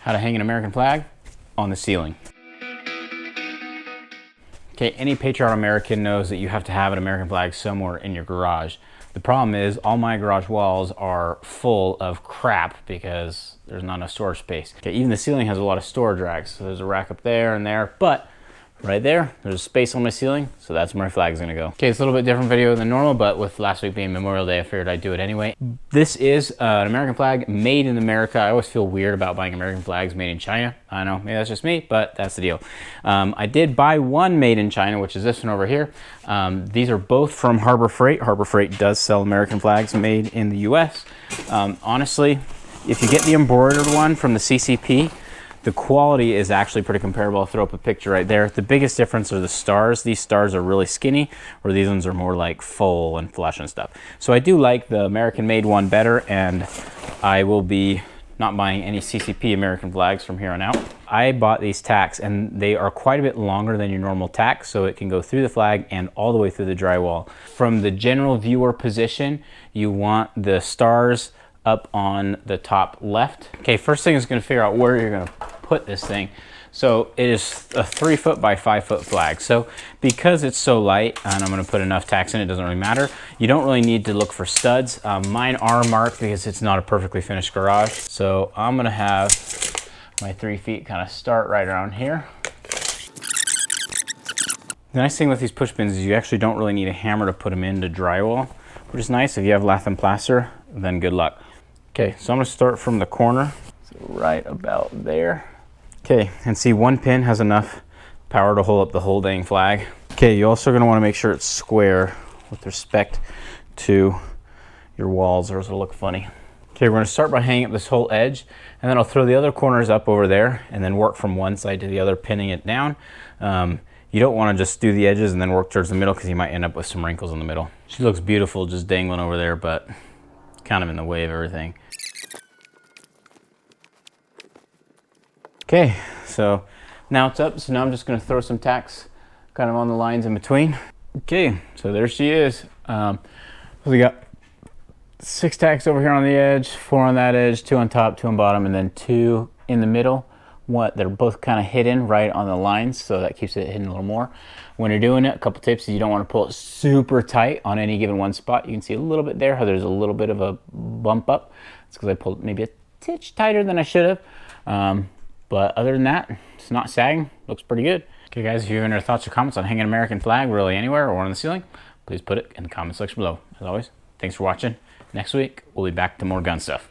how to hang an American flag on the ceiling. Okay, any patriotic American knows that you have to have an American flag somewhere in your garage. The problem is all my garage walls are full of crap because there's not enough storage space. Okay, even the ceiling has a lot of storage racks. So there's a rack up there and there, but right there, there's space on my ceiling, so that's where my flag is gonna go. Okay, it's a little bit different video than normal, but with last week being Memorial Day, I figured I'd do it anyway. This is an American flag made in America. I always feel weird about buying American flags made in China. I know, maybe that's just me, but that's the deal. I did buy one made in China, which is this one over here. These are both from Harbor Freight. Harbor Freight does sell American flags made in the US. Honestly, if you get the embroidered one from the CCP, the quality is actually pretty comparable. I'll throw up a picture right there. The biggest difference are the stars. These stars are really skinny, where these ones are more like full and flush and stuff. So I do like the American-made one better, and I will be not buying any CCP American flags from here on out. I bought these tacks, and they are quite a bit longer than your normal tack, so it can go through the flag and all the way through the drywall. From the general viewer position, you want the stars up on the top left. Okay, first thing is gonna figure out where you're gonna put this thing. So it is a 3 foot by 5 foot flag. So because it's so light, and I'm gonna put enough tacks in, it doesn't really matter. You don't really need to look for studs. Mine are marked because it's not a perfectly finished garage. So I'm gonna have my 3 feet kind of start right around here. The nice thing with these push pins is you actually don't really need a hammer to put them into drywall, which is nice. If you have lath and plaster, then good luck. Okay, so I'm gonna start from the corner, so right about there. Okay, and see, one pin has enough power to hold up the whole dang flag. Okay, you're also gonna wanna make sure it's square with respect to your walls, or it'll look funny. Okay, we're gonna start by hanging up this whole edge, and then I'll throw the other corners up over there, and then work from one side to the other, pinning it down. You don't wanna just do the edges and then work towards the middle, because you might end up with some wrinkles in the middle. She looks beautiful just dangling over there, but kind of in the way of everything. Okay, so now it's up. So now I'm just gonna throw some tacks kind of on the lines in between. Okay, so there she is. We got 6 tacks over here on the edge, 4 on that edge, 2 on top, 2 on bottom, and then 2 in the middle. They're both kind of hidden right on the lines, so that keeps it hidden a little more. When you're doing it, a couple tips is you don't want to pull it super tight on any given one spot. You can see a little bit there how there's a little bit of a bump up. It's because I pulled maybe a titch tighter than I should have. But other than that, it's not sagging. Looks pretty good. Okay, guys, if you have any thoughts or comments on hanging an American flag really anywhere or on the ceiling, please put it in the comment section below. As always, thanks for watching. Next week, we'll be back to more gun stuff.